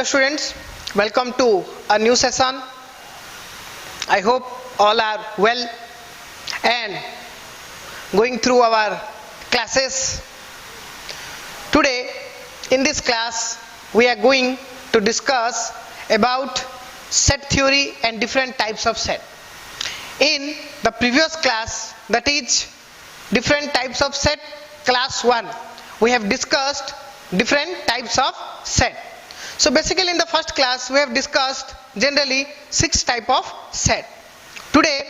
Hello students, welcome to a new session. I hope all are well and going through our classes. Today in this class we are going to discuss about set theory and different types of set. In the previous class, that is different types of set, class 1, we have discussed different types of set. So basically in the first class we have discussed generally 6 type of set. Today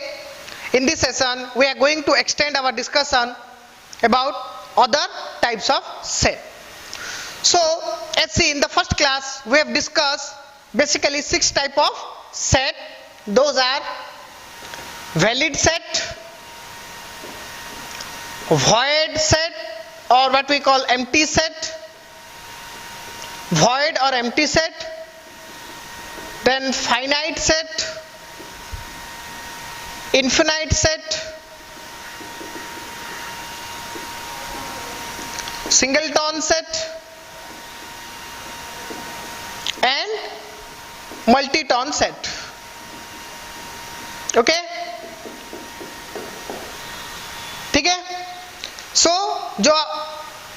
in this session we are going to extend our discussion about other types of set. So let's see, in the first class we have discussed basically 6 type of set. Those are valid set, void set or what we call empty set, void or empty set, then finite set, infinite set, singleton set and multi-ton set. Okay ठीक है. सो जो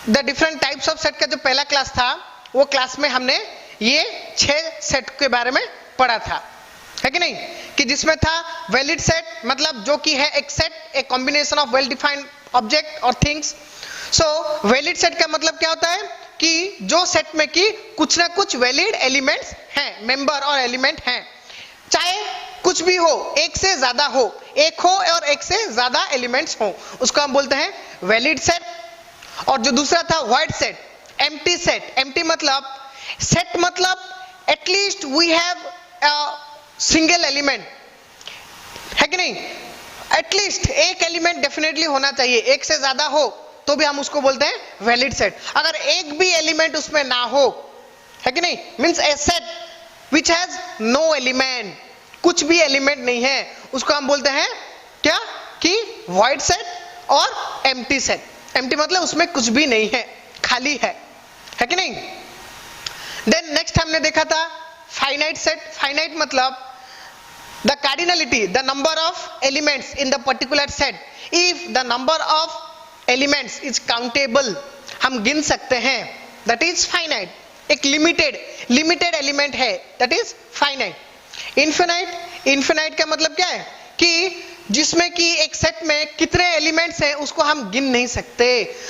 the different types of set का जो पहला class था वो class में हमने ये 6 सेट के बारे में पढ़ा था, है कि नहीं, कि जिसमें था वैलिड सेट मतलब जो कि है एक set, a combination of well defined object और थिंग्स. सो वैलिड सेट का मतलब क्या होता है कि जो सेट में कि कुछ ना कुछ वैलिड एलिमेंट्स हैं, मेंबर और एलिमेंट हैं, चाहे कुछ भी हो, एक से ज्यादा हो, एक हो और एक से ज्यादा एलिमेंट्स हो, उसको हम बोलते हैं वैलिड सेट. और जो दूसरा था void set, empty set. Empty मतलब सेट मतलब at least we have a single element, है कि नहीं, एटलीस्ट एक एलिमेंट डेफिनेटली होना चाहिए, एक से ज्यादा हो तो भी हम उसको बोलते हैं वैलिड सेट. अगर एक भी एलिमेंट उसमें ना हो, है कि नहीं, means a set which has no element, कुछ भी एलिमेंट नहीं है, उसको हम बोलते हैं क्या कि वॉइड सेट और एम्प्टी सेट. एम्प्टी मतलब उसमें कुछ भी नहीं है, खाली है कि नहीं. देन नेक्स्ट हमने देखा था फाइनाइट सेट. फाइनाइट मतलब the cardinality, the number of elements in the particular set. If the number of elements is countable, हम गिन सकते हैं, दैट इज फाइनाइट. एक लिमिटेड एलिमेंट है, दैट इज फाइनाइट. इनफिनाइट का मतलब क्या है कि जिसमें कि एक सेट में कितने एलिमेंट्स हैं उसको हम गिन नहीं सकते.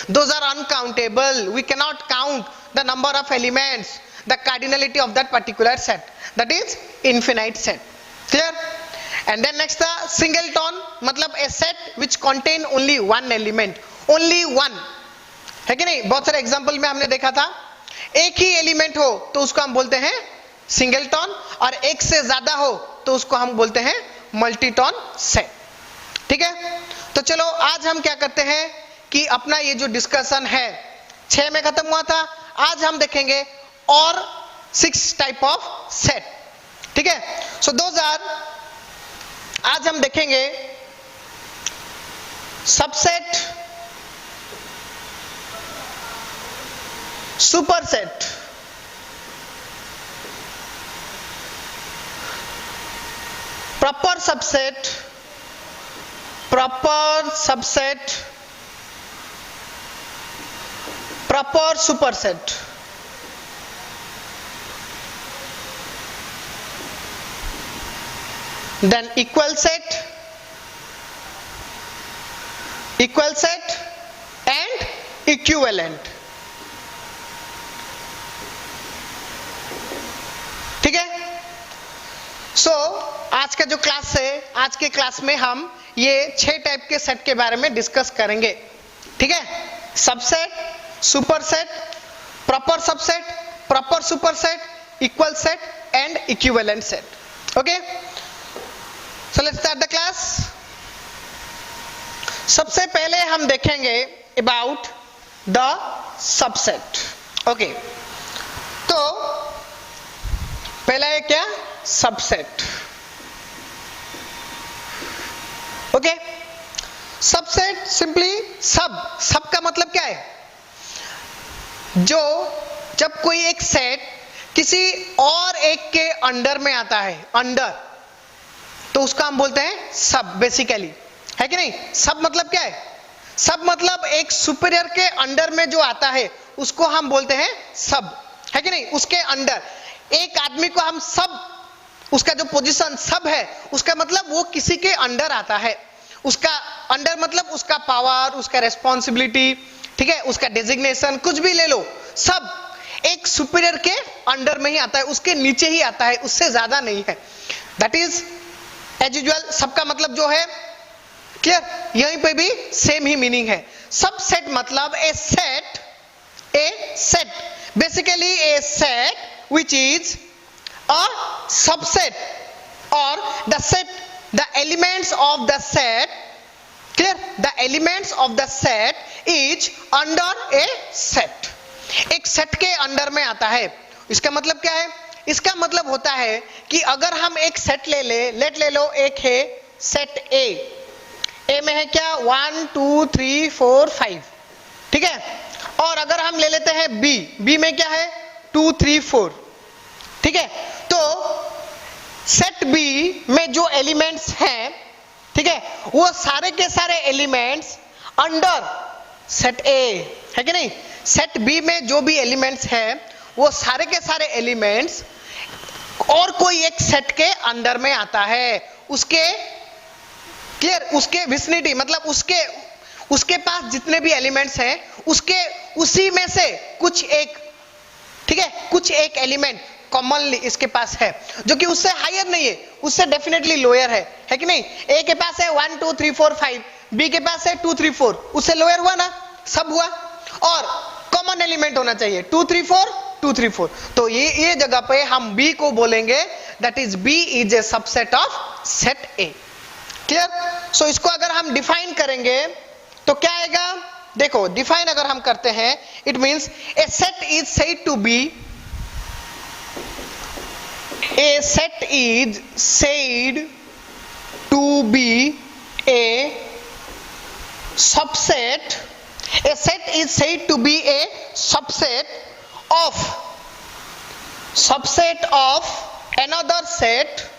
Those are uncountable, we can not count the number of elements, the cardinality of that particular set, that is infinite set. Clear. And then next the singleton मतलब a set which contain only one element, only one, है कि नहीं. बहुत सारे example में हमने देखा था एक ही एलिमेंट हो तो उसको हम बोलते हैं सिंगलटन, और एक से ज्यादा हो तो उसको हम बोलते हैं मल्टीटन सेट. ठीक है. तो चलो आज हम क्या करते हैं कि अपना ये जो डिस्कशन है 6 में खत्म हुआ था, आज हम देखेंगे और 6 टाइप ऑफ सेट. ठीक है. सो दोज आर, आज हम देखेंगे subset, superset, proper subset, proper superset. Then equal set and equivalent. ठीक है. सो आज का जो क्लास है, आज के क्लास में हम ये 6 टाइप के सेट के बारे में डिस्कस करेंगे. ठीक है. Subset, superset, proper subset, proper superset, equal set and equivalent set. Okay. So let's start the class. सबसे पहले हम देखेंगे अबाउट द सबसेट. ओके. तो पहला है क्या, सबसेट. ओके. सबसेट सिंपली सब का मतलब क्या है, जो जब कोई एक सेट किसी और एक के अंडर में आता है, अंडर, तो उसका हम बोलते हैं सब, बेसिकली, है कि नहीं? सब मतलब क्या है? सब मतलब एक सुपीरियर के अंडर में जो आता है उसको हम बोलते हैं सब, है कि नहीं? उसके अंडर एक आदमी को हम सब, उसका जो पोजीशन सब है, उसका मतलब वो किसी के अंडर आता है। उसका अंडर मतलब उसका पावर, उसका रेस्पॉन्सिबिलिटी, ठीक है, उसका डेजिग्नेशन, कुछ भी ले लो, सब एक सुपीरियर के अंडर में ही आता है, उसके नीचे ही आता है, उससे ज्यादा नहीं है। दैट इज एज यूजुअल सबका मतलब जो है, क्लियर? यहीं पे भी सेम ही मीनिंग है। सबसेट मतलब a set, basically a set which is a subset और the set, the elements of the set, clear? The elements of the set is under a set, एक सेट के under में आता है। इसका मतलब क्या है? इसका मतलब होता है कि अगर हम एक सेट ले लो, एक है सेट ए में है क्या? 1 2 3 4 5, ठीक है? और अगर हम ले लेते हैं बी में क्या है? 2 3 4, ठीक है? तो सेट बी में जो एलिमेंट्स हैं, ठीक है, वो सारे के सारे एलिमेंट्स अंडर सेट ए, है कि नहीं? सेट बी में जो भी एलिमेंट्स हैं वो सारे के सारे एलिमेंट्स और कोई एक सेट के अंदर में आता है, उसके, क्लियर, उसके विसिनिटी मतलब उसके पास जितने भी एलिमेंट्स हैं उसके उसी में से कुछ एक, ठीक है, कुछ एक एलिमेंट कॉमनली इसके पास है जो कि उससे हायर नहीं है, उससे डेफिनेटली लोअर है कि नहीं? ए के पास है 1 2 3 4 5, बी के पास है 2 3 4, उससे लोअर हुआ ना, सब हुआ, और कॉमन एलिमेंट होना चाहिए 2 3 4 2 3 4। तो ये जगह पे हम बी को बोलेंगे that is B is a subset of set A, clear? So इसको अगर हम डिफाइन करेंगे तो क्या आएगा? देखो, डिफाइन अगर हम करते हैं, it means a set is said to be, a set is said to be a subset, a set is said to be a subset of another set,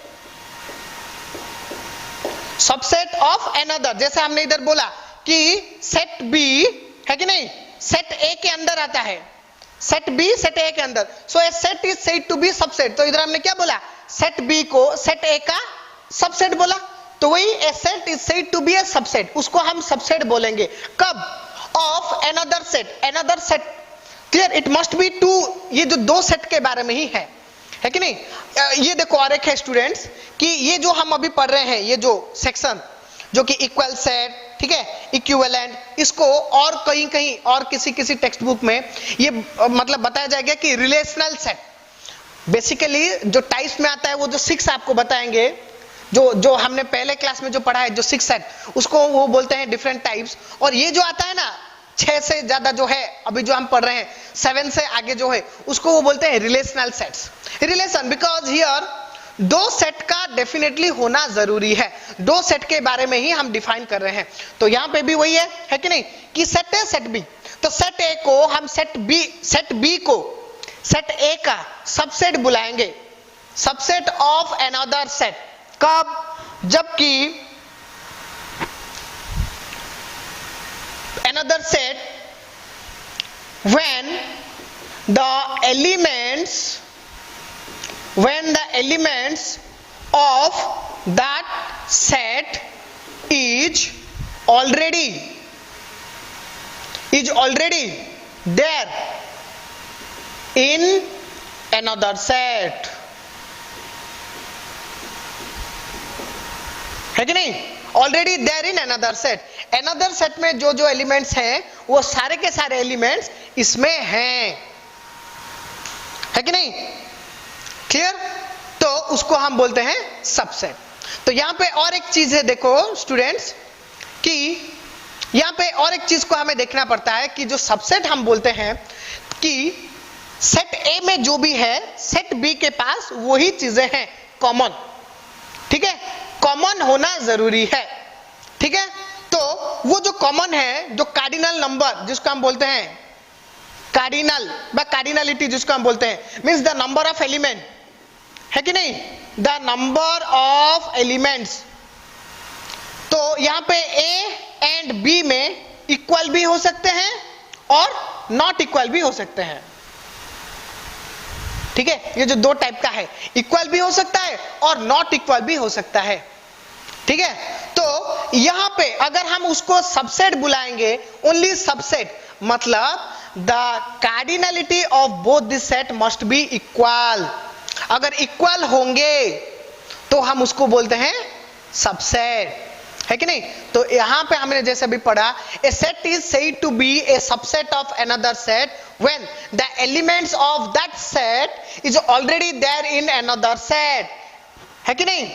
subset of another। जैसे हमने इधर बोला कि set B है कि नहीं, set A के अंदर आता है, सेट बी सेट ए के अंदर, so a set is said to be subset. तो इधर हमने क्या बोला? सेट बी को सेट ए का सबसेट बोला, तो वही a set is said to be a subset, उसको हम सबसेट बोलेंगे। कब? Of another set, another set, clear? It must be two, ये जो दो सेट के बारे में ही है कि नहीं? ये देखो और एक है स्टूडेंट्स कि ये जो हम अभी पढ़ रहे हैं, ये जो सेक्शन जो कि इक्वल सेट, ठीक है, इक्विवेलेंट, इसको और कहीं और किसी टेक्स्ट बुक में ये मतलब बताया जाएगा कि रिलेशनल सेट। बेसिकली जो टाइप्स में आता है वो जो 6 आपको बताएंगे, जो हमने पहले क्लास में जो पढ़ा है, जो 6 सेट, उसको वो बोलते हैं डिफरेंट टाइप्स। और ये जो आता है ना 6 से ज्यादा जो है, अभी जो हम पढ़ रहे हैं 7 से आगे जो है, उसको वो बोलते हैं relational sets. Relation because here दो सेट का डेफिनेटली होना जरूरी है, दो सेट के बारे में ही हम डिफाइन कर रहे हैं। तो यहां पे भी वही है कि नहीं, कि सेट है सेट बी, तो सेट ए को हम सेट बी को सेट ए का सबसेट बुलाएंगे, सबसेट ऑफ अनदर सेट। कब? जबकि another set when the elements of that set is already there in another set, है कि नहीं? Already there in another set, another set में जो एलिमेंट्स हैं वो सारे के सारे एलिमेंट्स इसमें हैं, है कि नहीं? क्लियर? तो उसको हम बोलते हैं सबसेट। तो यहां पे और एक चीज है, देखो स्टूडेंट्स, कि यहां पे और एक चीज को हमें देखना पड़ता है कि जो सबसेट हम बोलते हैं कि सेट ए में जो भी है सेट बी के पास वही चीजें हैं कॉमन, ठीक है, कॉमन होना जरूरी है, ठीक है? तो वो जो कॉमन है, जो कार्डिनल नंबर जिसको हम बोलते हैं कार्डिनल व कार्डिनलिटी जिसको हम बोलते हैं, means the number of element, है कि नहीं, द नंबर ऑफ एलिमेंट्स। तो यहां पे ए एंड बी में इक्वल भी हो सकते हैं और नॉट इक्वल भी हो सकते हैं, ठीक है। ये जो दो टाइप का है, इक्वल भी हो सकता है और नॉट इक्वल भी हो सकता है, ठीक है। तो यहां पे अगर हम उसको सबसेट बुलाएंगे, ओनली सबसेट, मतलब the cardinality of both this set must be equal. अगर इक्वल होंगे तो हम उसको बोलते हैं सबसेट, है कि नहीं। तो यहां पे हमने जैसे भी पढ़ा, a set is said to be a subset of another set when the elements of that set is already there in another set, है कि नहीं।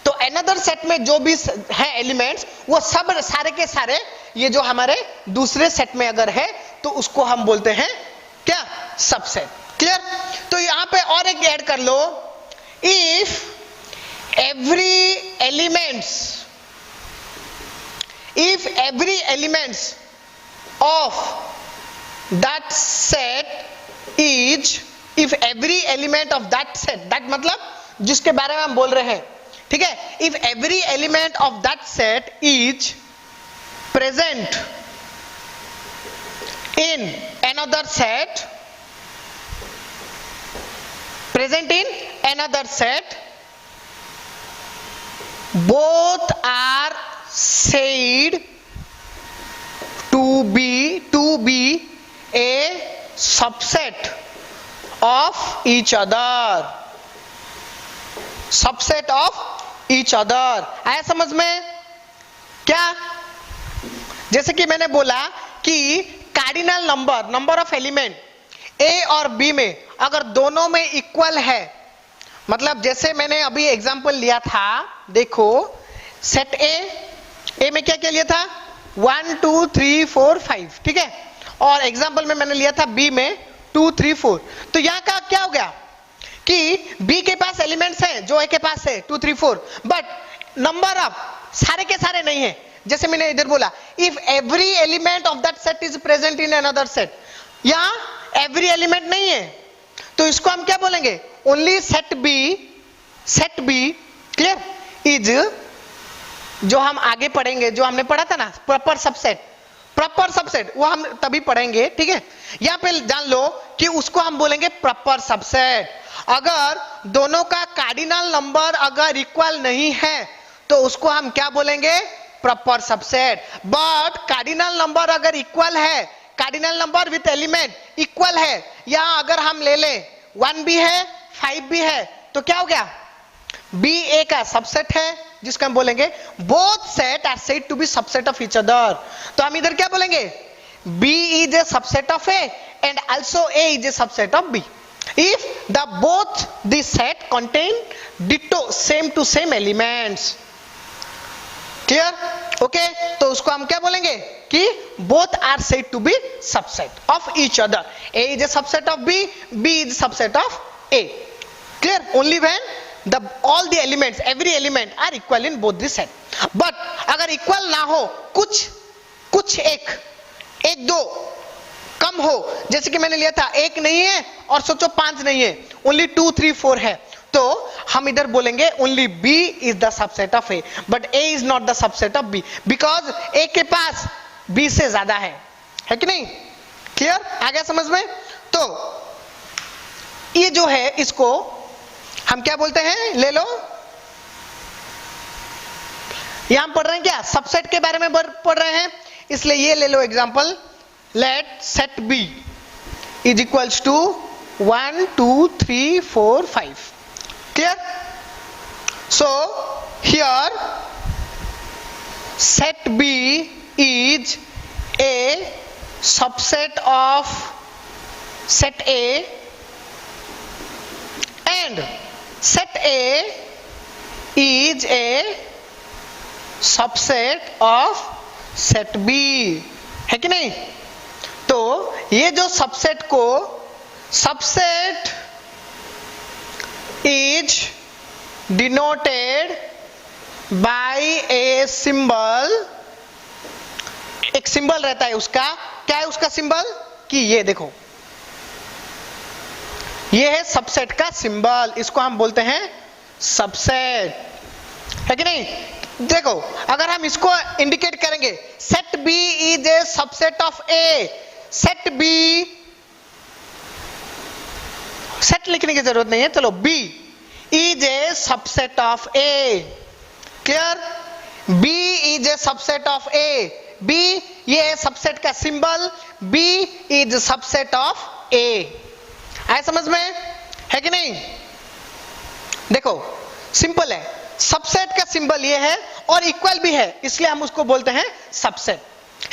तो अनदर सेट में जो भी है एलिमेंट्स, वो सब सारे के सारे ये जो हमारे दूसरे सेट में अगर है तो उसको हम बोलते हैं क्या, सबसेट। क्लियर। तो यहां पे और एक ऐड कर लो, if every elements of that set is, if every element of that set, that मतलब जिसके बारे में हम बोल रहे हैं, ठीक है। If every element of that set is present in another set, both are said to be a subset of each other, आया समझ में क्या। जैसे कि मैंने बोला कि कार्डिनल नंबर ऑफ एलिमेंट ए और बी में अगर दोनों में इक्वल है, मतलब जैसे मैंने अभी एग्जांपल लिया था, देखो सेट ए में क्या क्या लिया था, 1 2 3 4 5, ठीक है। और एग्जांपल में मैंने लिया था बी में 2 3 4। तो यहां का क्या हो गया कि बी के पास एलिमेंट्स हैं जो ए के पास है 2 3 4, बट नंबर ऑफ सारे के सारे नहीं है। जैसे मैंने इधर बोला, if every element of that set is present in another set, यहां एवरी एलिमेंट नहीं है, तो इसको हम क्या बोलेंगे, only set B clear is, जो हम आगे पढ़ेंगे, जो हमने पढ़ा था ना प्रॉपर सबसेट, वो हम तभी पढ़ेंगे, ठीक है। यहां पे जान लो कि उसको हम बोलेंगे प्रॉपर सबसेट। अगर दोनों का कार्डिनल नंबर अगर इक्वल नहीं है तो उसको हम क्या बोलेंगे, proper subset. But cardinal number अगर इक्वल है, cardinal number with element equal है, या अगर हम ले लें 1 भी है 5 भी है, तो क्या हो गया, बी ए का सबसेट है, जिसको हम बोलेंगे both set are said to be subset of each other. तो हम इधर क्या बोलेंगे, B is a subset of A and also A is a subset of B if the both the set contain ditto same to same elements. Clear, okay. तो उसको हम क्या बोलेंगे कि both are said to be subset of each other, A is a subset of B, B is subset of A. Clear, only when all the elements, every element are equal in both the set. But अगर equal ना हो, कुछ एक दो कम हो, जैसे कि मैंने लिया था 1 नहीं है और सोचो 5 नहीं है, ओनली 2 3 4 है, तो हम इधर बोलेंगे only B is the subset of A, but A is not the subset of B because A के पास B से ज्यादा है कि नहीं। क्लियर, आ गया समझ में। तो ये जो है इसको हम क्या बोलते हैं, ले लो, यहां पढ़ रहे हैं क्या, सबसेट के बारे में पढ़ रहे हैं, इसलिए ये ले लो example, let set B is equals to 1 2 3 4 5। Clear, so here set B is a subset of set A and set A is a subset of set B, है कि नहीं। तो ये जो सबसेट को, subset is denoted by a symbol, एक symbol रहता है उसका, क्या है उसका सिंबल, कि ये देखो ये है सबसेट का सिंबल, इसको हम बोलते हैं सबसेट, है कि नहीं? देखो अगर हम इसको इंडिकेट करेंगे, set B is a subset of A, set B, set लिखने की जरूरत नहीं है, चलो B is a subset of A, clear? B is a subset of A, B ये सबसेट का symbol, B is subset of A. आए समझ में, है कि नहीं? देखो सिंपल है, सबसेट का सिंबल ये है और इक्वल भी है, इसलिए हम उसको बोलते हैं सबसेट,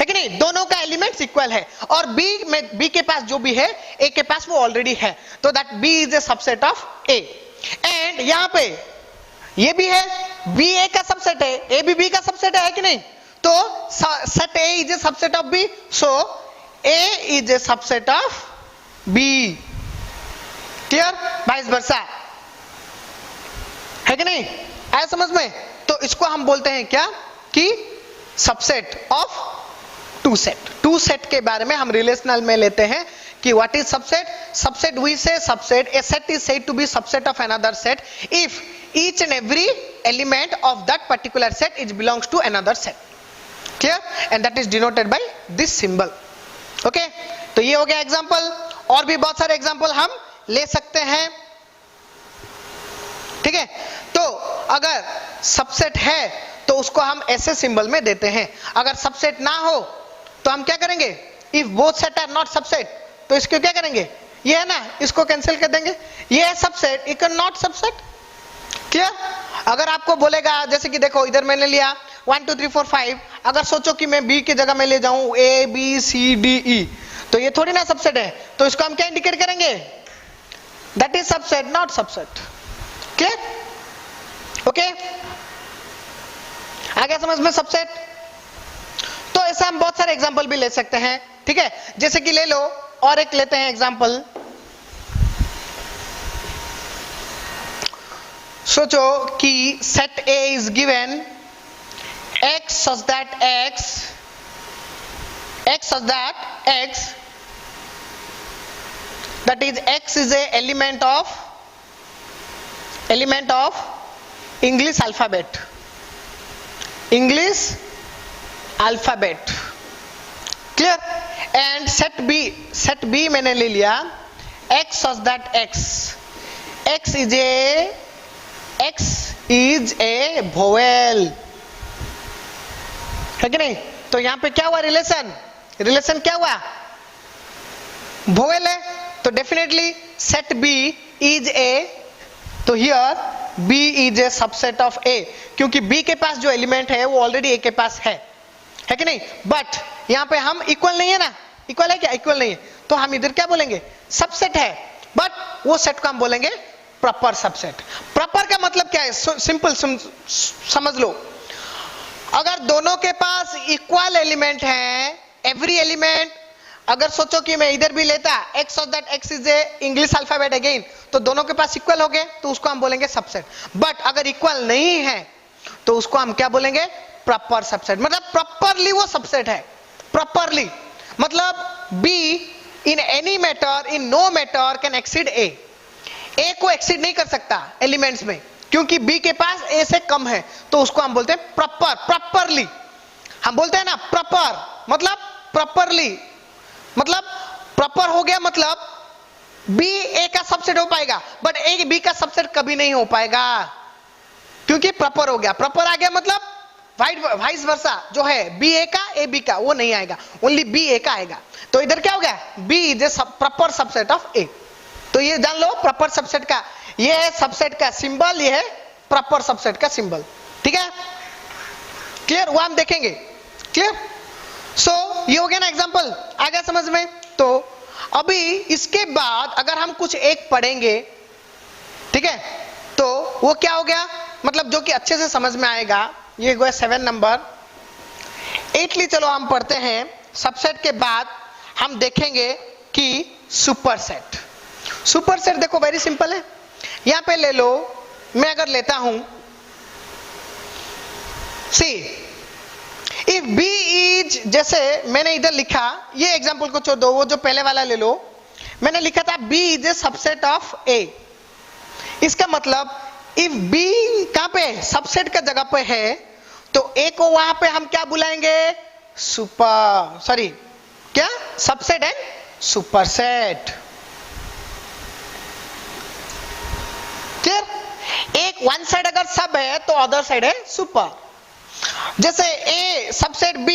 है कि नहीं? दोनों का एलिमेंट्स इक्वल है और बी में, बी के पास जो भी है ए के पास वो ऑलरेडी है, तो that B is a subset of A. And यहां पे ये भी है, बी ए का सबसेट है, ए भी बी का सबसेट है कि नहीं? तो set A is a subset of B, so A is a subset of B, clear? Vice versa, है कि नहीं? आया समझ में? तो इसको हम बोलते हैं क्या कि subset of two set. Two set के बारे में हम रिलेशनल में लेते हैं कि what is subset? Subset we say subset, a set is said to be subset of another set if each and every element of that particular set is belongs to another set, clear? And that is denoted by this symbol, okay? तो ये हो गया example, और भी बहुत सारे example हम ले सकते हैं, ठीक है? तो अगर सबसेट है तो उसको हम ऐसे सिंबल में देते हैं, अगर सबसेट ना हो तो हम क्या करेंगे? If both set are not subset, तो इसको क्या करेंगे? ये है ना, इसको कैंसिल कर देंगे, ये है subset, it can not subset, clear? अगर आपको बोलेगा, जैसे कि देखो इधर मैंने लिया 1 2 3 4 5, अगर सोचो कि मैं बी की जगह में ले जाऊं A B C D E, तो ये थोड़ी ना सबसेट है, तो इसको हम क्या इंडिकेट करेंगे? That is subset, not subset, clear? Okay, आ गया समझ में सबसेट? तो ऐसा हम बहुत सारे एग्जांपल भी ले सकते हैं, ठीक है? जैसे कि ले लो और एक लेते हैं एग्जांपल, सोचो कि set A is given x such that x such that x, that is x is a element of English alphabet, clear? And set B मैंने ले लिया x such that x is a vowel, है कि नहीं? तो यहां पे क्या हुआ? रिलेशन क्या हुआ? वोवेल है, तो definitely set B is A, तो here B is a subset of A, क्योंकि B के पास जो एलिमेंट है वो ऑलरेडी A के पास है कि नहीं? बट यहां पे हम इक्वल नहीं है ना, इक्वल है क्या? इक्वल नहीं है, तो हम इधर क्या बोलेंगे? सबसेट है, बट वो सेट को हम बोलेंगे प्रॉपर सबसेट। प्रॉपर का मतलब क्या है? सिंपल समझ लो, अगर दोनों के पास इक्वल एलिमेंट है, एवरी एलिमेंट, अगर सोचो कि मैं इधर भी लेता x और that x is a English alphabet again, तो दोनों के पास इक्वल हो गए, तो उसको हम बोलेंगे सबसेट। बट अगर इक्वल नहीं है तो उसको हम क्या बोलेंगे? प्रॉपर सबसेट, मतलब प्रॉपरली वो सबसेट है। प्रॉपरली मतलब B in any matter, in no matter can exceed A, A को एक्सीड नहीं कर सकता एलिमेंट्स में, क्योंकि B के पास A से कम है, तो उसको हम बोलते हैं प्रॉपर। प्रॉपरली हम बोलते हैं ना, प्रॉपर मतलब प्रॉपरली, मतलब प्रॉपर हो गया, मतलब B A का सबसेट हो पाएगा, बट A B का सबसेट कभी नहीं हो पाएगा, क्योंकि प्रॉपर हो गया। प्रॉपर आ गया मतलब वाइस वर्सा, जो है B A का A B का वो नहीं आएगा, ओनली B A का आएगा। तो इधर क्या हो गया? B is a proper subset of A। तो ये जान लो प्रॉपर सबसेट का, ये है सबसेट का सिंबल, ये है प्रॉपर सबसेट का सिंबल, ठीक है? क्लियर? वो हम देखेंगे, क्लियर? सो ये हो गया ना एग्जांपल, आ गया समझ में? तो अभी इसके बाद अगर हम कुछ एक पढ़ेंगे, ठीक है, तो वो क्या हो गया, मतलब जो कि अच्छे से समझ में आएगा। ये गया 7 नंबर। 8ली चलो हम पढ़ते हैं। सबसेट के बाद हम देखेंगे कि सुपरसेट। सुपरसेट देखो वेरी सिंपल है, यहां पे ले लो, मैं अगर लेता हूं सी इफ B इज, जैसे मैंने इधर लिखा, ये एग्जांपल को छोड़ दो, वो जो पहले वाला ले लो, मैंने लिखा था B is a subset of A। इसका मतलब इफ B कहां पे सबसेट का जगह पे है तो A को वहां पे हम क्या बुलाएंगे, सुपर, सॉरी क्या, सबसेट एंड सुपरसेट। क्लियर? एक वन साइड अगर सब है तो अदर साइड है सुपर। जैसे A सबसेट B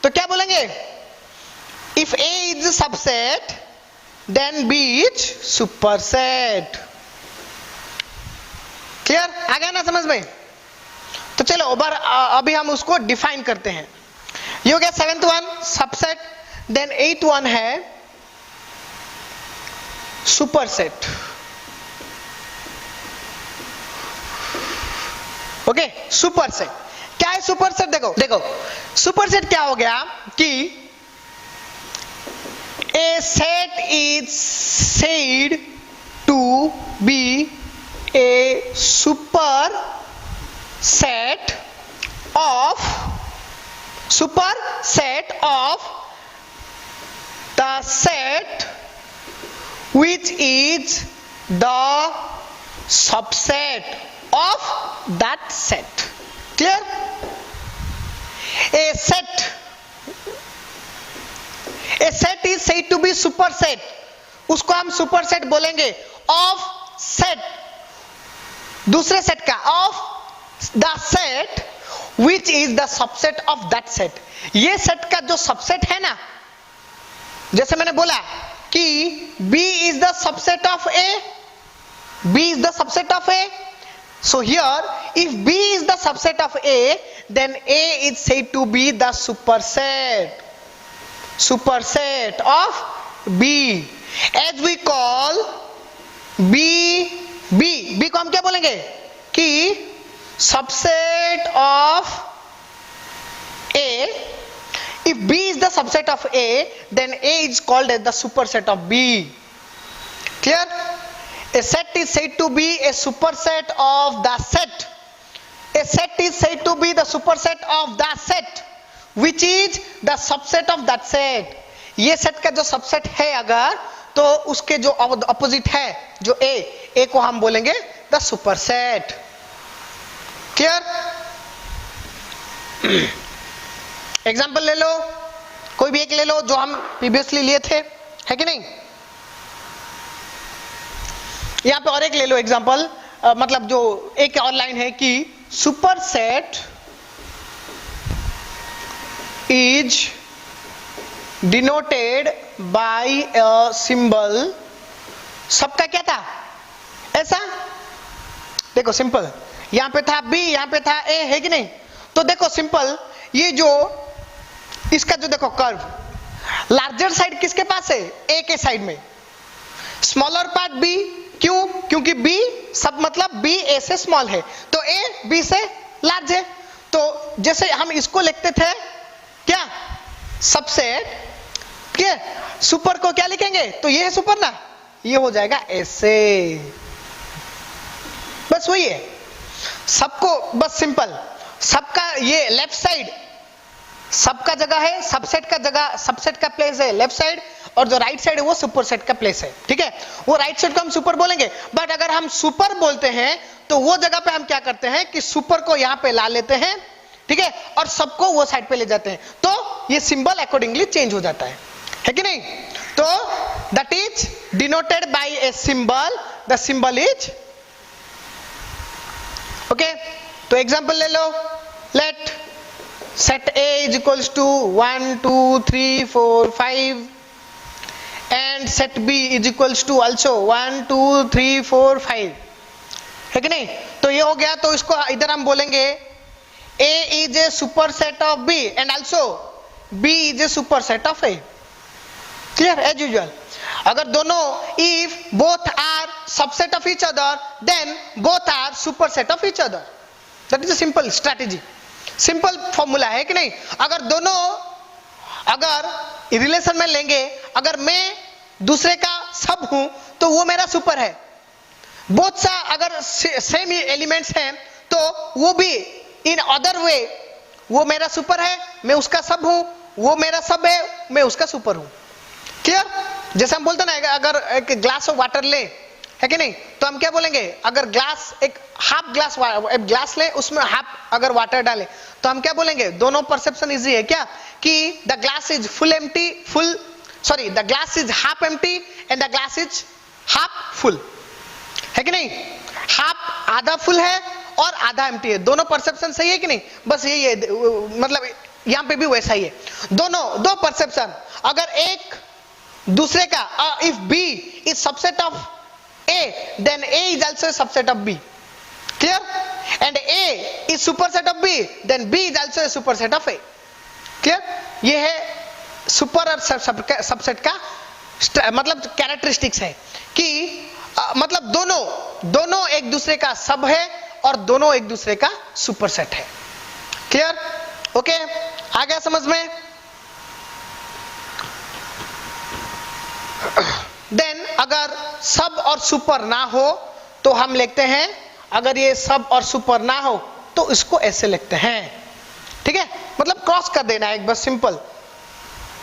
तो क्या बोलेंगे, if A is subset then B is superset. Clear? आ गया ना समझ में? तो चलो अभी हम उसको डिफाइन करते हैं। ये हो गया 7th one subset, then 8th one है सुपरसेट। ओके, सुपरसेट क्या है? सुपरसेट देखो सुपरसेट क्या हो गया कि a set is said to be a super set of the set which is the subset of that set. Clear? A set is said to be superset, उसको हम superset बोलेंगे of set, दूसरे set का, of the set which is the subset of that set। ये set का जो subset है ना, जैसे मैंने बोला कि B is the subset of A, B is the subset of A, so here if B is the subset of A then A is said to be the superset of B, as we call B को हम क्या बोलेंगे कि subset of A। If B is the subset of A then A is called as the superset of B। Clear? A set is said to be a superset of the set, a set is said to be the superset of the set which is the subset of that set। ये set का जो subset है अगर, तो उसके जो opposite है जो A को हम बोलेंगे द सुपरसेट। क्लियर? एग्जाम्पल ले लो, कोई भी एक ले लो जो हम प्रीवियसली लिए थे, है कि नहीं? यहां पे और एक ले लो एग्जाम्पल, मतलब जो एक और लाइन है कि superset is denoted bye a symbol. सबका क्या था ऐसा? देखो सिंपल, यहां पे था B, यहां पे था A, है कि नहीं? तो देखो सिंपल, ये जो इसका जो देखो कर्व, लार्जर साइड किसके पास है? A के साइड में, स्मॉलर पार्ट B। क्यों? क्योंकि B सब मतलब B A से स्मॉल है तो A B से लार्ज है। तो जैसे हम इसको लिखते थे क्या, सबसेट, क्या सुपर को क्या लिखेंगे? तो ये है सुपर ना, ये हो जाएगा ऐसे। बस वही है सबको, बस सिंपल, सबका ये लेफ्ट साइड सबका जगह है, सबसेट का जगह, सबसेट का प्लेस है लेफ्ट साइड, और जो राइट साइड है वो सुपरसेट का प्लेस है। ठीक है, वो राइट साइड को हम सुपर बोलेंगे, बट अगर हम सुपर बोलते हैं तो वो जगह पे हम क्या करते हैं कि सुपर को यहां पे ला लेते हैं, ठीक है, और सबको वो साइड पे ले जाते हैं, तो ये सिंबल अकॉर्डिंगली चेंज हो जाता है कि नहीं? तो that is denoted by a symbol, the symbol is, okay. तो एग्जांपल ले लो, late set A is equals to 1 2 3 4 5 and set B is equals to also 1 2 3 4 5, है कि नहीं? तो ये हो गया, तो इसको इधर हम बोलेंगे A is a superset of B and also B is a superset of A। clear? as usual, अगर दोनों, if both are subset of each other then both are superset of each other, that is a simple strategy, simple formula है कि नहीं? अगर दोनों अगर relation में लेंगे, अगर मैं दूसरे का सब हूं तो वो मेरा सुपर है, बोथ सा अगर सेम एलिमेंट्स हैं तो वो भी इन अदर वे वो मेरा सुपर है, मैं उसका सब हूं, वो मेरा सब है, मैं उसका सुपर हूं। क्लियर? जैसे हम बोलते ना, अगर एक ग्लास ऑफ वाटर ले, है कि नहीं, तो हम क्या बोलेंगे, अगर ग्लास एक हाफ ग्लास ले, उसमें हाफ अगर वाटर डाले, तो हम क्या बोलेंगे, दोनों परसेप्शन इजी है क्या, कि the glass is the glass is half empty and the glass is half full, है कि नहीं, हाफ आधा फुल है और आधा एम्प्टी है, दोनों परसेप्शन सही है कि नहीं, बस यही है, मतलब यहां पे भी वैसा ही है, दो परसेप्शन, अगर एक दूसरे का, if B is subset of A, then A is also a subset of B, clear, and A is superset of B, then B is also a superset of A, clear, ये है super और subset का मतलब characteristics है कि मतलब दोनों एक दूसरे का सब है और दोनों एक दूसरे का सुपरसेट है, क्लियर, ओके, आ गया समझ में। देन अगर सब और सुपर ना हो तो हम लिखते हैं, अगर ये सब और सुपर ना हो तो इसको ऐसे लिखते हैं, ठीक है, मतलब क्रॉस कर देना है एक बस सिंपल,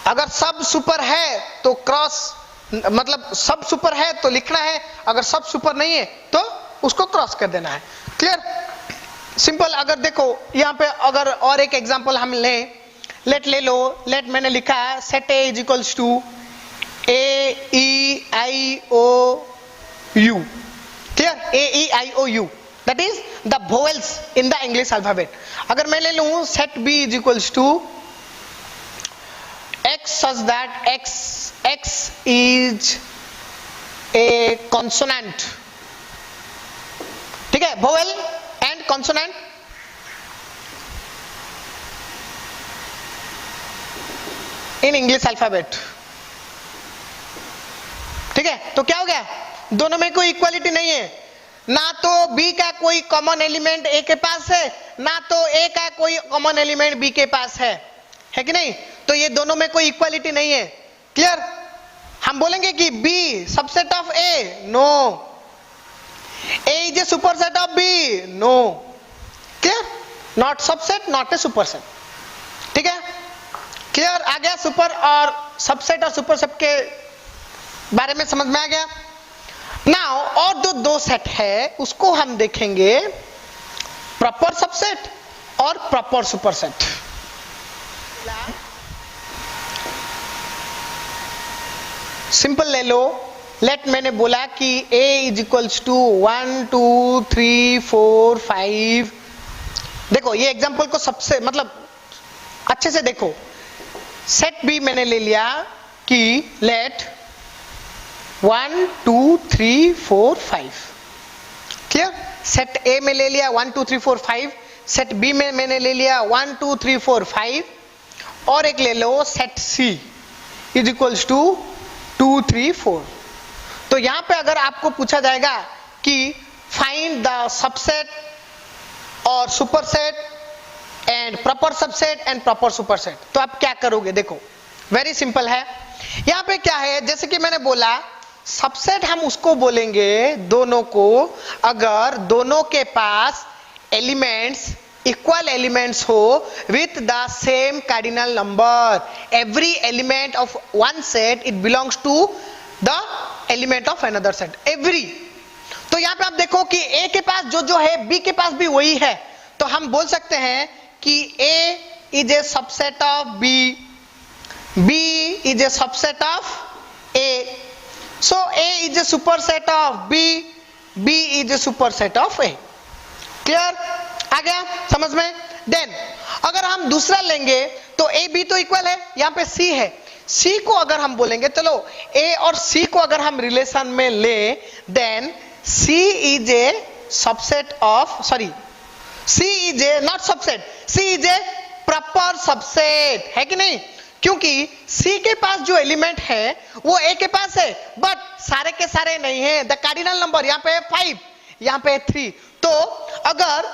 अगर सब सुपर है तो क्रॉस, मतलब सब सुपर है तो लिखना है, अगर सब सुपर नहीं है तो उसको क्रॉस कर देना है, क्लियर, सिंपल। अगर देखो यहां पे अगर और एक एग्जांपल हम ले लो, मैंने लिखा है set A is equals to A-E-I-O-U, clear, A-E-I-O-U, that is the vowels in the English alphabet। अगर मैं ले लूं set B is equals to X such that X is a consonant, ठीक है, vowel and consonant, in English alphabet, ठीक है, तो क्या हो गया, दोनों में कोई इक्वालिटी नहीं है, ना तो B का कोई कॉमन एलिमेंट A के पास है, ना तो A का कोई कॉमन एलिमेंट B के पास है कि नहीं, तो ये दोनों में कोई इक्वालिटी नहीं है, क्लियर। हम बोलेंगे कि B subset of A, no, A is a superset of B, no, clear, not subset, not a superset, ठीक है, क्लियर, आ गया, सुपर और सबसेट और सुपरसेट के बारे में समझ में आ गया। नाउ और दो सेट है उसको हम देखेंगे, प्रॉपर सबसेट और प्रॉपर सुपरसेट। सिंपल ले लो, लेट मैंने बोला कि A इज इक्वल्स टू 1 2 3 4 5, देखो ये एग्जांपल को सबसे मतलब अच्छे से देखो, सेट B मैंने ले लिया कि लेट 1 2 3 4 5, क्लियर, सेट A में ले लिया 1 2 3 4 5, सेट B में मैंने ले लिया 1 2 3 4 5, और एक ले लो set C is equals to 2 3 4। तो यहां पे अगर आपको पूछा जाएगा कि फाइंड द सबसेट और superset and proper subset and proper superset, तो आप क्या करोगे, देखो वेरी सिंपल है, यहां पे क्या है, जैसे कि मैंने बोला सबसेट हम उसको बोलेंगे दोनों को अगर दोनों के पास एलिमेंट्स इक्वल एलिमेंट्स हो with the same cardinal number, every element of one set it belongs to the element of another set, every. तो यहां पे आप देखो कि A के पास जो है B के पास भी वही है, तो हम बोल सकते हैं कि A is a subset of B, B is a subset of A, so A is a superset of B, B is a superset of A, clear, आ गया समझ में। देन अगर हम दूसरा लेंगे तो A B तो इक्वल है, यहाँ पे C है, C को अगर हम बोलेंगे, चलो A और C को अगर हम रिलेशन में ले, then C is a subset of, sorry, C is a not subset, C is a proper subset, है कि नहीं, क्योंकि C के पास जो एलिमेंट है वो A के पास है, बट सारे के सारे नहीं है, द कार्डिनल नंबर यहाँ पे 5, यहाँ पे 3, तो अगर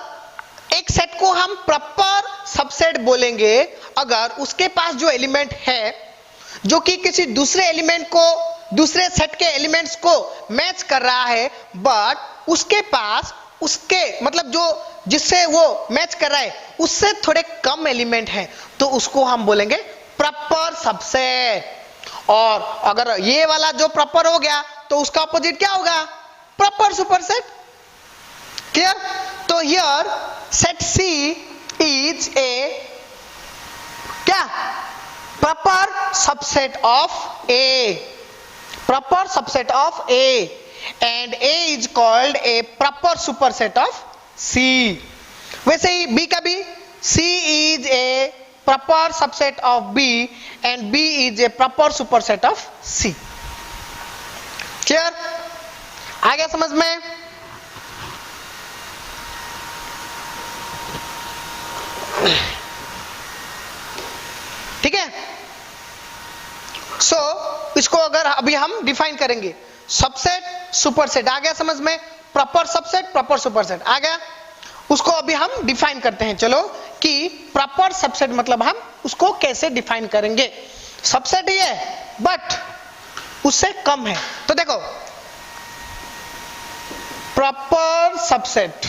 एक सेट को हम प्रॉपर सबसेट बोलेंगे अगर उसके पास जो एलिमेंट है जो कि किसी दूसरे एलिमेंट को, दूसरे सेट के एलिमेंट्स को मैच कर रहा है, बट उसके पास उसके मतलब जो जिससे वो मैच कर रहा है उससे थोड़े कम एलिमेंट है, तो उसको हम बोलेंगे प्रॉपर सबसेट। और अगर ये वाला जो प्रॉपर हो गया तो उसका ऑपोजिट क्या होगा? Proper superset. क्लियर? तो here set C is a क्या? Proper subset of A, proper subset of A, and A is called a proper superset of C. वैसे ही बी का भी, C is a proper subset of B and B is a proper superset of C. Clear? आ गया समझ में? ठीक है। सो इसको अगर अभी हम डिफाइन करेंगे, सबसेट सुपरसेट आ गया समझ में, प्रॉपर सबसेट प्रॉपर सुपरसेट आ गया। उसको अभी हम डिफाइन करते हैं, चलो, कि प्रॉपर सबसेट मतलब हम उसको कैसे डिफाइन करेंगे। सबसेट ही है बट उससे कम है, तो देखो proper subset,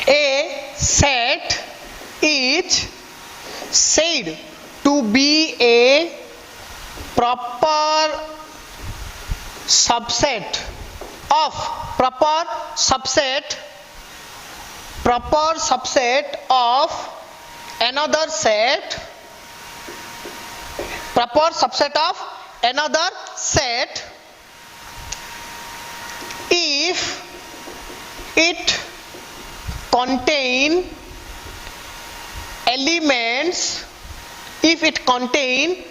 a set is said to be a proper subset of of another set, proper subset of another set if it contain elements, if it contain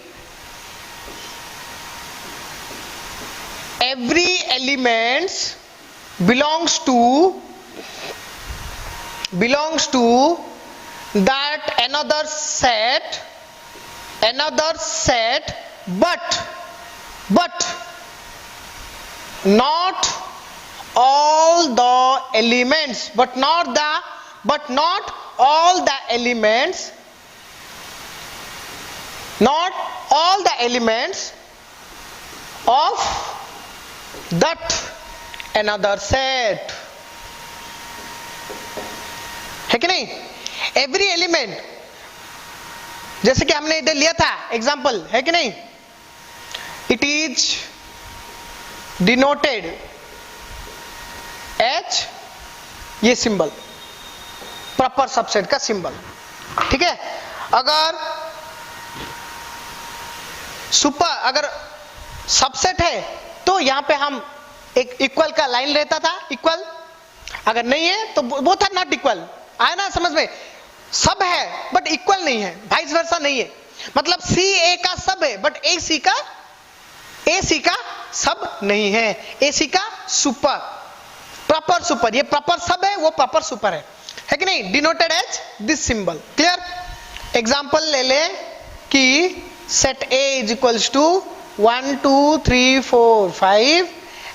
every elements belongs to that another set but not all the elements, but not all the elements, not all the elements of that another set, है कि नहीं? Every element, जैसे कि हमने इधर लिया था example, है कि नहीं? इट इज डिनोटेड एच, ये सिंबल प्रॉपर सबसेट का सिंबल, ठीक है। अगर सबसेट है तो यहां पे हम एक इक्वल का लाइन रहता था, इक्वल। अगर नहीं है तो बोथ आर नॉट इक्वल, आया ना समझ में? सब है बट इक्वल नहीं है, वाइस वर्सा नहीं है। मतलब सी ए का सब है बट ए सी का सब नहीं है, ए सी का सुपर, प्रॉपर सुपर। ये प्रॉपर सब है, वो प्रॉपर सुपर है कि नहीं? Denoted as this symbol. Clear? Example ले ले कि set A is equals to 1 2 3 4 5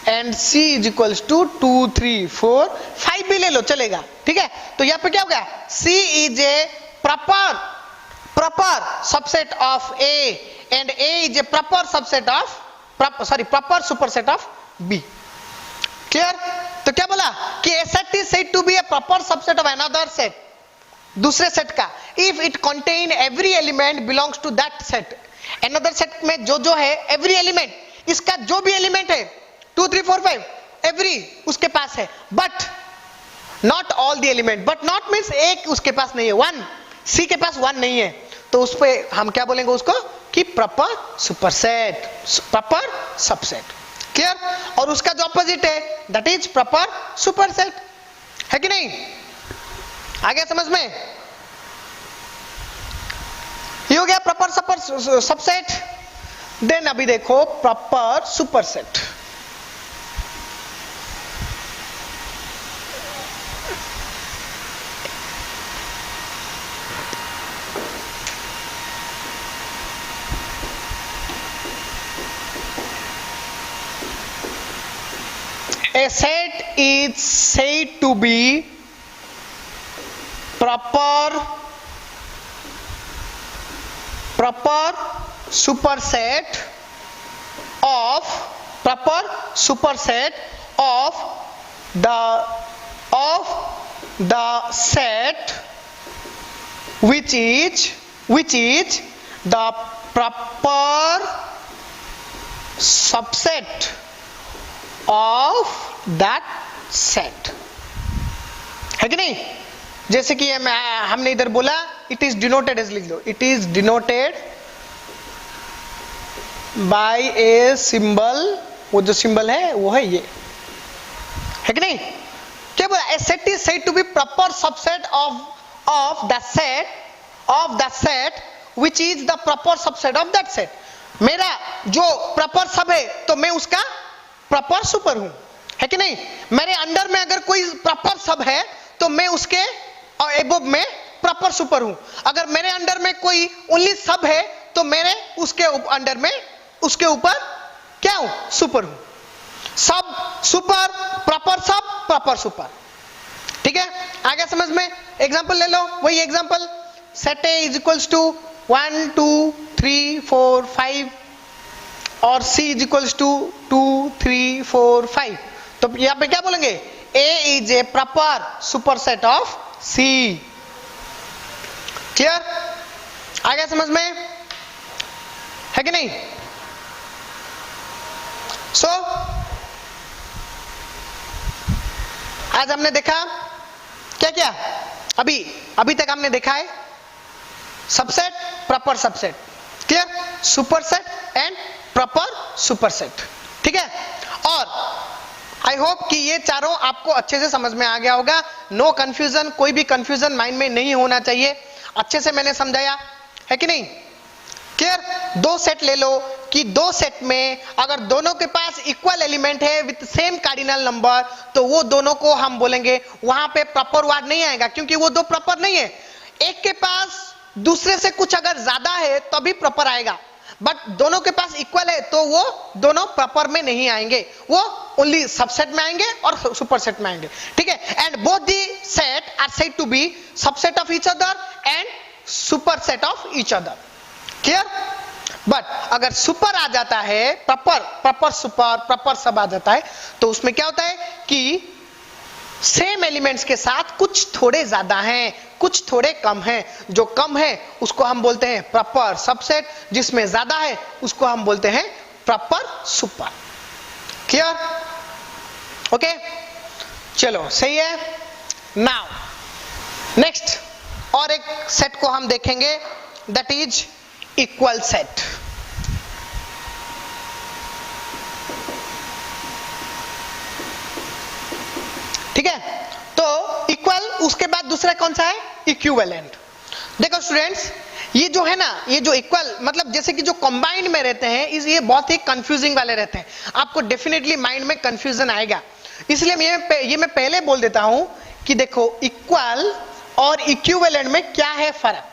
and C is equals to 2 3 4 5 भी ले लो चलेगा, ठीक है। तो यहाँ पे क्या हो गया? C is a proper subset of A and A is a proper subset of proper superset of B. Clear? तो क्या बोला कि a set is said to be a proper subset of another set, दूसरे set का, if it contain every element belongs to that set. Another set में जो है every element, इसका जो भी एलिमेंट है 2 3 4 5 एवरी उसके पास है, but not all the element. But not means एक उसके पास नहीं है, 1 सी के पास 1 नहीं है, तो उस पे हम क्या बोलेंगे उसको कि proper superset, proper subset. Clear? और उसका जो ऑपोजिट है दैट इज प्रॉपर सुपरसेट, है कि नहीं? आ गया समझ में? ये हो गया प्रॉपर सबसेट। देन अभी देखो proper superset. A set is said to be proper superset of the set which is the proper subset of that set, है कि नहीं? जैसे कि हमने इधर बोला इट इज डिनोटेड एज, लिख लो it is denoted by a symbol, वो जो सिंबल है वो है ये, है कि नहीं? क्या बोला? A set is said to be proper subset of the set which is the proper subset of that set. मेरा जो प्रॉपर सब है तो मैं उसका प्रॉपर सुपर हूं, है कि नहीं? मेरे अंडर में अगर कोई प्रॉपर सब है तो मैं उसके एबोव में प्रॉपर सुपर हूं। अगर मेरे अंडर में कोई ओनली सब है तो मेरे उसके अंडर में उसके ऊपर क्या हूं? सुपर हूं। Sub super, proper sub, proper super, ठीक है? आगे समझ में? एग्जांपल ले लो, वही example, set A is equals to 1 2 3 4 5 और C इज इक्वल्स टू 2 3 4 5। तो यहां पे क्या बोलेंगे? A is a proper superset of C। Clear? आगे समझ में? है कि नहीं? सो आज हमने देखा क्या क्या? अभी तक हमने देखा है subset, proper subset, clear? Superset and proper superset, ठीक है? और आई होप कि ये चारों आपको अच्छे से समझ में आ गया होगा। नो कंफ्यूजन, कोई भी कंफ्यूजन माइंड में नहीं होना चाहिए। अच्छे से मैंने समझाया, है कि नहीं? क्लियर? दो सेट ले लो कि दो सेट में अगर दोनों के पास इक्वल एलिमेंट है विथ सेम कार्डिनल नंबर तो वो दोनों को हम बोलेंगे, वहां पे प्रॉपर वर्ड नहीं आएगा क्योंकि वो दो प्रॉपर नहीं है। एक के पास दूसरे से कुछ अगर ज्यादा है तभी प्रॉपर आएगा, बट दोनों के पास इक्वल है तो वो दोनों प्रॉपर में नहीं आएंगे, वो ओनली सबसेट में आएंगे और सुपरसेट में आएंगे, ठीक है? And both the set are said to be subset of each other and superset of each other, clear? But अगर सुपर आ जाता है, प्रॉपर सुपर, प्रॉपर सब आ जाता है तो उसमें क्या होता है कि सेम एलिमेंट्स के साथ कुछ थोड़े ज्यादा हैं, कुछ थोड़े कम हैं। जो कम है उसको हम बोलते हैं प्रॉपर सबसेट, जिसमें ज्यादा है उसको हम बोलते हैं प्रॉपर सुपर। क्लियर? ओके, चलो सही है। नाउ नेक्स्ट और एक सेट को हम देखेंगे, दैट इज इक्वल सेट। ठीक है? तो इक्वल, उसके बाद दूसरा कौन सा है? इक्विवेलेंट। देखो स्टूडेंट्स, ये जो है ना, ये जो इक्वल मतलब जैसे कि जो कंबाइंड में रहते हैं, ये बहुत ही कंफ्यूजिंग वाले रहते हैं। आपको डेफिनेटली माइंड में कंफ्यूजन आएगा, इसलिए ये मैं पहले बोल देता हूं कि देखो इक्वल और इक्विवेलेंट में क्या है फर्क।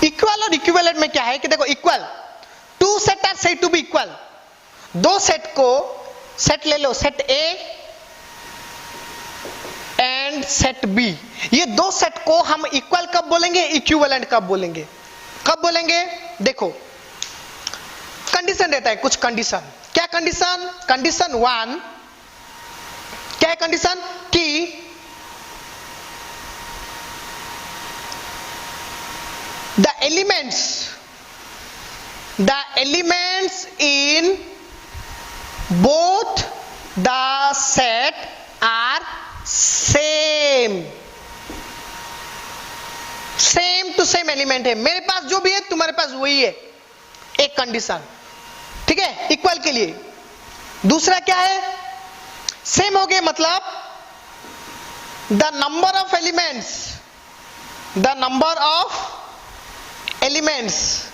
इक्वल और इक्विवेलेंट में क्या है कि देखो equal, two set are said to be equal. दो सेट को, सेट ले लो, set A and set B, ये दो सेट को हम इक्वल कब बोलेंगे, इक्विवेलेंट कब बोलेंगे? कब बोलेंगे? देखो कंडीशन रहता है, कुछ कंडीशन। क्या कंडीशन? कंडीशन 1 क्या है? कंडीशन कि the elements in both the set are same to same element है। मेरे पास जो भी है तुम्हारे पास वही है, एक कंडीशन, ठीक है, इक्वल के लिए। दूसरा क्या है? सेम हो गए, मतलब the number of elements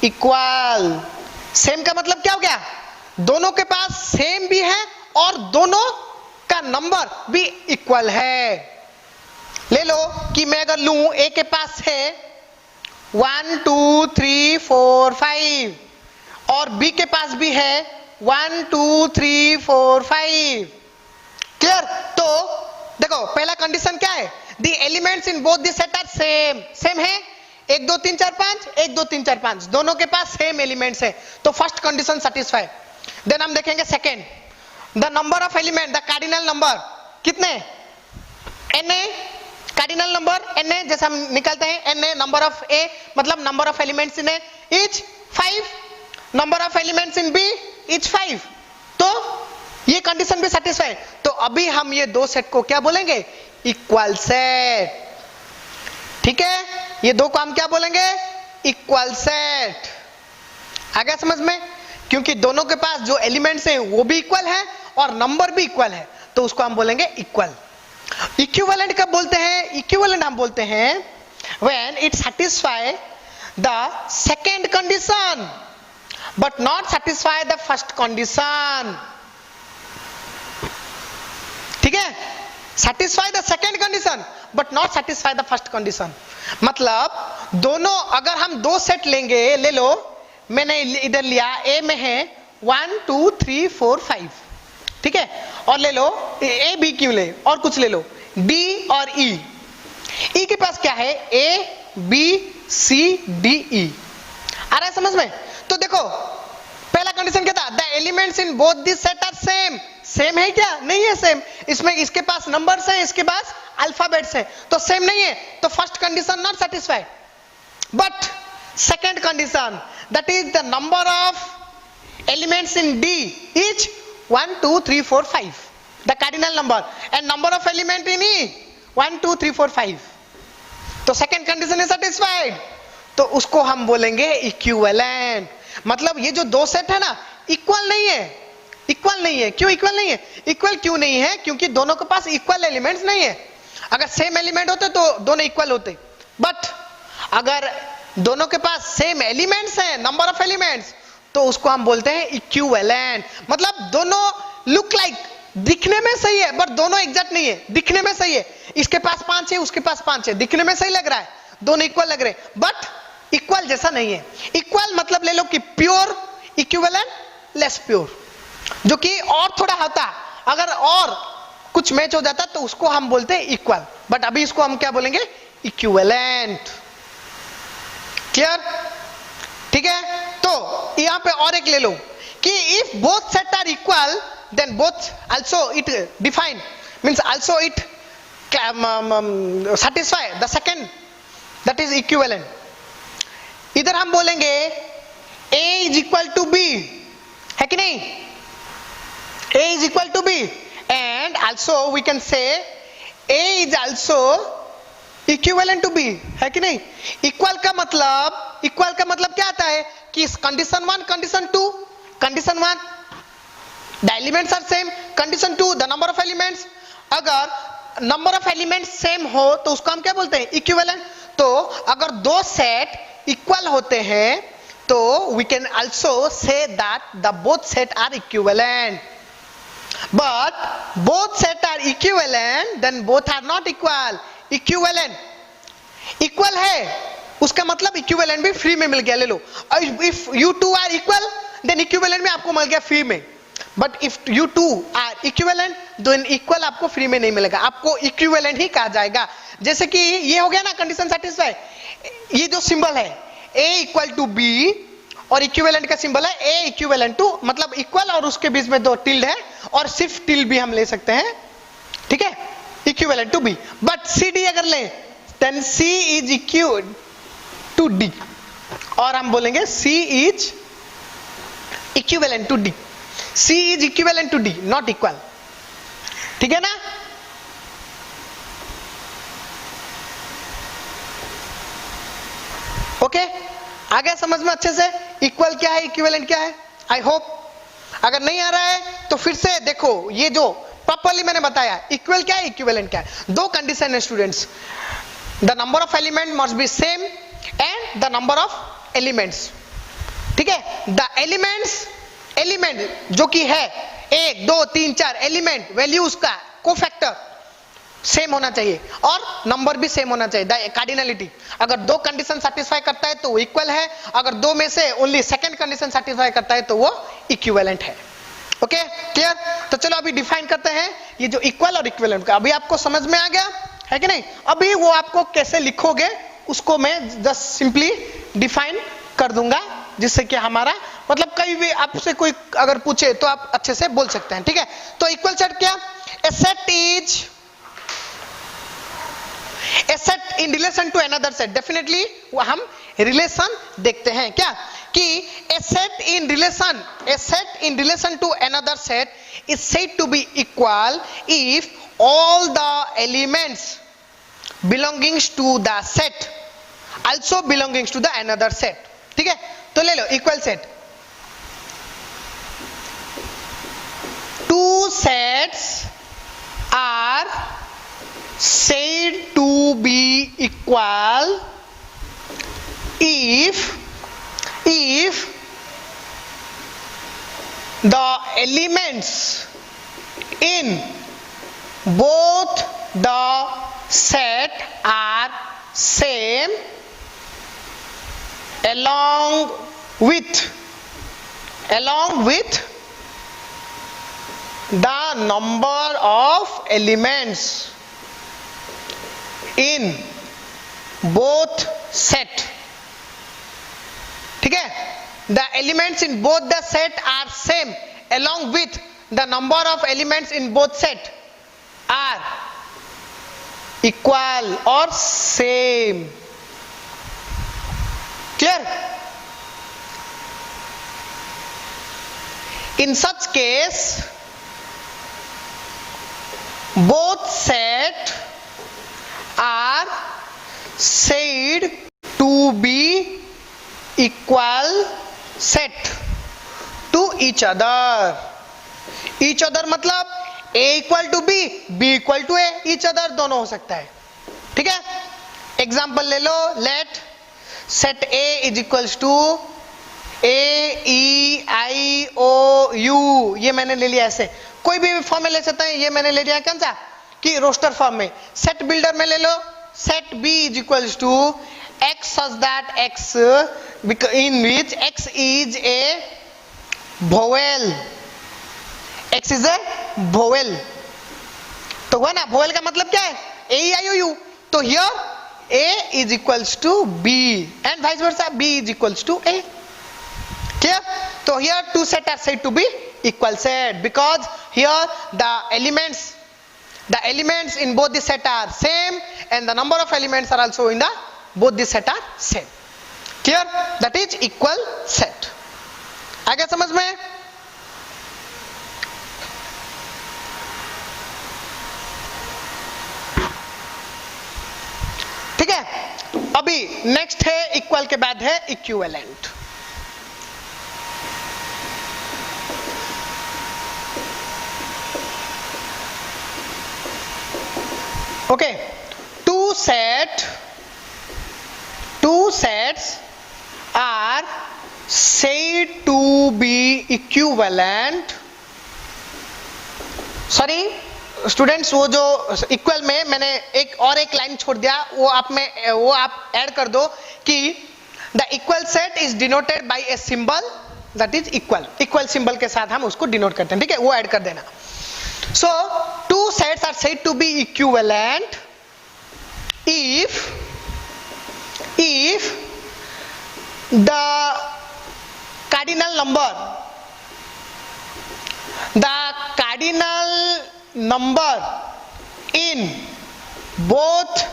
equal. Same का मतलब क्या हो गया? दोनों के पास सेम भी है और दोनों का नंबर भी इक्वल है। ले लो कि मैं अगर लूं, ए के पास है 1 2 3 4 5 और बी के पास भी है 1 2 3 4 5। क्लियर? तो देखो पहला कंडीशन क्या है? The elements in both the set are same है। 1 2 3 4 5, 1 2 3 4 5, दोनों के पास सेम एलिमेंट्स है, तो फर्स्ट कंडीशन सेटिस्फाई। देन हम देखेंगे second, the number of element, the cardinal number कितने? Na कार्डिनल नंबर n है, जैसे हम निकालते हैं n है नंबर ऑफ a मतलब number of elements in a is 5, number of elements in b is 5, तो ये कंडीशन भी सेटिस्फाई। तो अभी हम ये दो सेट को क्या बोलेंगे? Equal set. ठीक है, ये दो को हम क्या बोलेंगे? Equal set. आ गया समझ में? क्योंकि दोनों के पास जो एलिमेंट्स हैं वो भी इक्वल है और नंबर भी इक्वल है, तो उसको हम बोलेंगे इक्वल। इक्विवेलेंट कब बोलते हैं? इक्विवेलेंट हम बोलते हैं when it satisfy the second condition but not satisfy the first condition। ठीक है, satisfy the second condition but not satisfy the first condition। मतलब दोनों, अगर हम दो सेट लेंगे, ले लो, मैंने इधर लिया a में है 1 2 3 4 5, ठीक है, और ले लो ए बी क्यों ले, और कुछ ले लो डी और ई। ई के पास क्या है? A B C D E. आ रहा है समझ में? तो देखो पहला कंडीशन क्या था? The elements in both this set are same. Same है क्या? नहीं है सेम। इसमें इसके पास नंबर्स हैं, इसके पास अल्फाबेट्स हैं, तो सेम नहीं है, तो first condition not satisfied. But second condition, that is the number of elements in D is 1 2 3 4 5, the cardinal number, and number of element in E 1 2 3 4 5, तो second condition is satisfied, तो उसको हम बोलेंगे इक्विवेलेंट। मतलब ये जो दो सेट है ना, इक्वल नहीं है। इक्वल नहीं है, क्यों इक्वल नहीं है? इक्वल क्यों नहीं है? क्योंकि दोनों के पास इक्वल एलिमेंट्स नहीं है। अगर सेम एलिमेंट होते तो दोनों इक्वल होते, बट अगर दोनों के पास सेम एलिमेंट्स हैं, नंबर ऑफ एलिमेंट्स, तो उसको हम बोलते हैं इक्विवेलेंट। मतलब दोनों लुक लाइक, दिखने में सही है बट दोनों एग्जैक्ट नहीं है। दिखने में सही है, इसके पास 5 है, उसके पास 5 है, दिखने में सही लग रहा है, दोनों इक्वल लग रहे हैं, बट इक्वल जैसा नहीं है। इक्वल मतलब ले लो कि प्योर, इक्विवेलेंट लेस प्योर, जो कि और थोड़ा होता, अगर और कुछ मैच हो जाता तो उसको हम बोलते हैं इक्वल, बट अभी इसको हम क्या बोलेंगे? इक्विवेलेंट। क्लियर? ठीक है, तो यहां पे और एक ले लो कि if both set are equal then both also it define means also it satisfy the second, that is equivalent। इधर हम बोलेंगे a is equal to b, है कि नहीं? a is equal to b and also we can say a is also equivalent to b, है कि नहीं? Equal का मतलब क्या आता है कि condition 1 condition 2, condition 1 the elements are same, condition 2 the number of elements, अगर number of elements same हो तो उसको हम क्या बोलते हैं? इक्विवेलेंट। तो अगर दो सेट इक्वल होते हैं तो we can also say that the both set are equivalent, but both set are equivalent then both are not equal। equivalent equal है, उसका मतलब इक्विवेलेंट भी फ्री में मिल गया, ले लो। if you two are equal then equivalent में आपको मिल गया फ्री में, but if you two are equivalent then equal आपको फ्री में नहीं मिलेगा, आपको इक्विवेलेंट ही कहा जाएगा। जैसे कि ये हो गया ना कंडीशन सेटिस्फाई, ये जो सिंबल है a इक्वल टू b और इक्विवेलेंट का सिंबल है a इक्विवेलेंट टू, मतलब इक्वल और उसके बीच में दो टिल्ड है, और सिर्फ टिल्ड भी हम ले सकते हैं, ठीक है, equivalent to b। But C D अगर लें then c is equal to d, और हम बोलेंगे c is equivalent to d, C is equivalent to D, not equal। ठीक है ना? ओके, आ गया समझ में अच्छे से? इक्वल क्या है, इक्विवेलेंट क्या है? I hope. अगर नहीं आ रहा है तो फिर से देखो, ये जो प्रॉपर्ली मैंने बताया, इक्वल क्या है, इक्विवेलेंट क्या है। दो कंडीशन है students, the number of element must be same and the number of elements. ठीक है, द एलिमेंट जो कि है 1 2 3 4 एलिमेंट, वैल्यू उसका कोफैक्टर सेम होना चाहिए और नंबर भी सेम होना चाहिए, द कार्डिनलिटी। अगर दो कंडीशन सेटिस्फाई करता है तो वो इक्वल है, अगर दो में से ओनली सेकंड कंडीशन सेटिस्फाई करता है तो वो इक्विवेलेंट है। Okay, clear? तो चलो अभी डिफाइन करते हैं ये जो इक्वल और इक्विवेलेंट का। अभी आपको समझ में आ गया है कि नहीं? अभी वो आपको कैसे लिखोगे उसको मैं जस्ट सिंपली डिफाइन कर दूंगा, जिससे कि हमारा मतलब कहीं भी आपसे कोई अगर पूछे तो आप अच्छे से बोल सकते हैं। ठीक है, तो इक्वल सेट क्या? A set is in relation to another set, definitely हम रिलेशन देखते हैं क्या कि a set in relation to another set is said to be equal if all the elements belongs to the set also belongs to the another set. ठीक है, तो ले लो equal set, two sets are said to be equal if the elements in both the set are same along with the number of elements in both set. ठीक है, the elements in both the set are same along with the number of elements in both set are equal or same. Clear? In such case both set are said to be equal set to each other. each other मतलब a equal to b, b equal to a, each other दोनों हो सकता है. ठीक है, example ले लो, let set a is equals to a e i o u, ये मैंने ले लिया ऐसे, कोई भी फॉर्म में ले सकता है, ये मैंने ले लिया कौन सा कि रोस्टर फॉर्म में. सेट बिल्डर में ले लो, set b is equals to x such that x in which x is a vowel, x is a vowel. तो हुआ ना, vowel का मतलब क्या है a e i o u, तो here a is equals to b and vice versa, b is equals to a. Clear? So here two sets are said to be equal set because here the elements in both the set are same and the number of elements are also in the both the set are same. Clear? That is equal set. आ गया समझ में? ठीक है, अभी next है equal के बाद है equivalent. Okay, two sets are said to be equivalent. Sorry students, वो जो इक्वल में मैंने एक लाइन छोड़ दिया, वो आप ऐड कर दो कि the equal set is denoted by a symbol that is equal symbol के साथ हम उसको डिनोट करते हैं. ठीक है, वो ऐड कर देना. So two sets are said to be equivalent if the cardinal number in both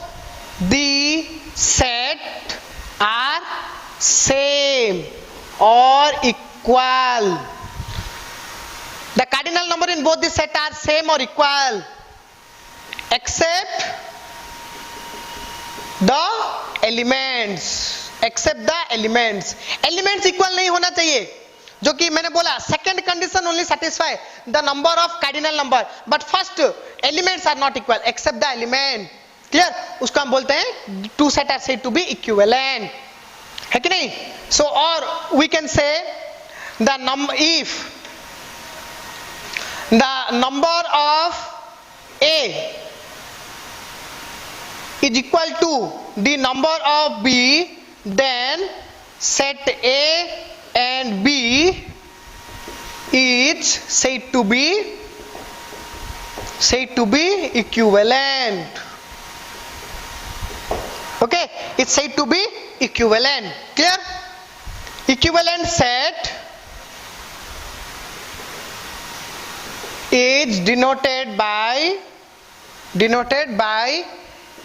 the set are same or equal. The cardinal number in both the set are same or equal except the elements. Elements equal नहीं होना चाहिए, जो कि मैंने बोला second condition only satisfy the number of cardinal number, but first elements are not equal except the element. Clear? उसको हम बोलते हैं two set are said to be equivalent, है कि नहीं? सो और we can say the number if the number of A is equal to the number of B, then set A and B is said to be equivalent. Okay, it's said to be equivalent. Clear? Equivalent set is denoted by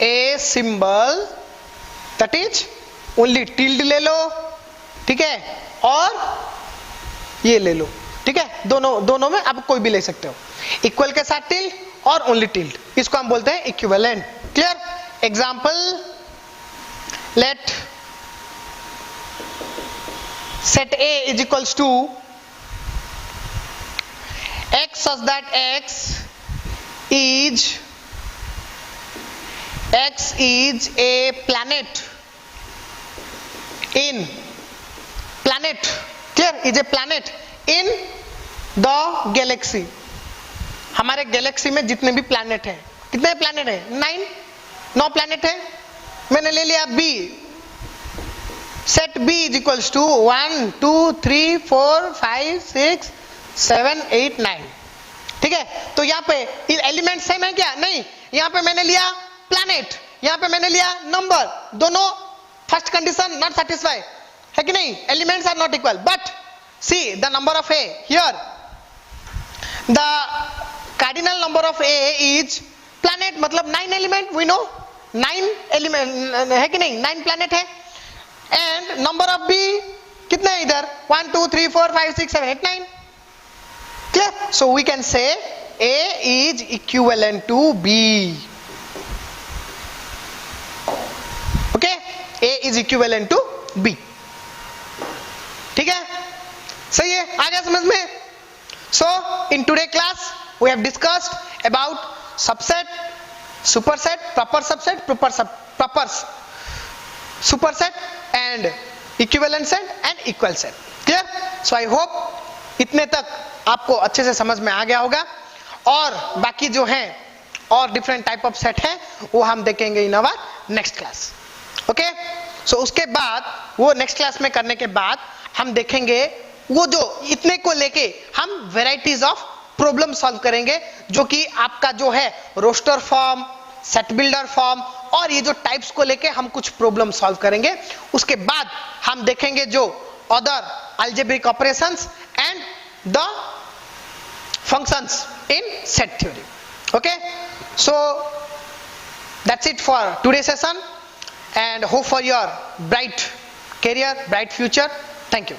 a symbol that is only tilde ले लो, ठीक है, और ये ले लो, ठीक है, दोनों में आप कोई भी ले सकते हो, इक्वल के साथ टिल्ड और ओनली टिल्ड, इसको हम बोलते हैं equivalent. Clear? Example, let set A is equals to x such that x is a planet in planet, clear, is a planet in the galaxy। हमारे गैलेक्सी में जितने भी प्लैनेट हैं, कितने प्लैनेट हैं? 9 प्लैनेट है। मैंने ले लिया B, set B is equals to 1 2 3 4 5 6 7 8 9, ठीक है। तो यहाँ पे एलिमेंट सेम है क्या? नहीं, यहाँ पे मैंने लिया प्लैनेट, यहाँ पे मैंने लिया नंबर, दोनों फर्स्ट कंडीशन नॉट सेटिस्फाई है कि नहीं? Elements are not equal, but see the number of A here, the cardinal number of A is planet, मतलब 9 एलिमेंट, वी नो 9 एलिमेंट है कि नहीं? 9 प्लैनेट है। एंड नंबर ऑफ बी कितना है इधर? 1 2 3 4 5 6 7 8 9, clear? So we can say A is equivalent to B, okay, A is equivalent to B, ठीक है, सही है, आ गया समझ में? So in today class we have discussed about subset, superset, proper subset, proper superset and equivalent set and equal set, clear? So I hope इतने तक आपको अच्छे से समझ में आ गया होगा, और बाकी जो हैं और डिफरेंट टाइप ऑफ सेट हैं वो हम देखेंगे in our next class, okay. So उसके बाद वो नेक्स्ट क्लास में करने के बाद हम देखेंगे वो जो इतने को लेके हम वेराइटीज ऑफ प्रॉब्लम सॉल्व करेंगे, जो कि आपका जो है roster form, set builder form और ये जो टाइप्स को लेके हम कुछ प्रॉब्लम सॉल्व करेंगे। उसके बाद हम देखेंगे जो other algebraic operations and the functions in set theory, okay? So that's it for today's session and hope for your bright career, bright future. Thank you.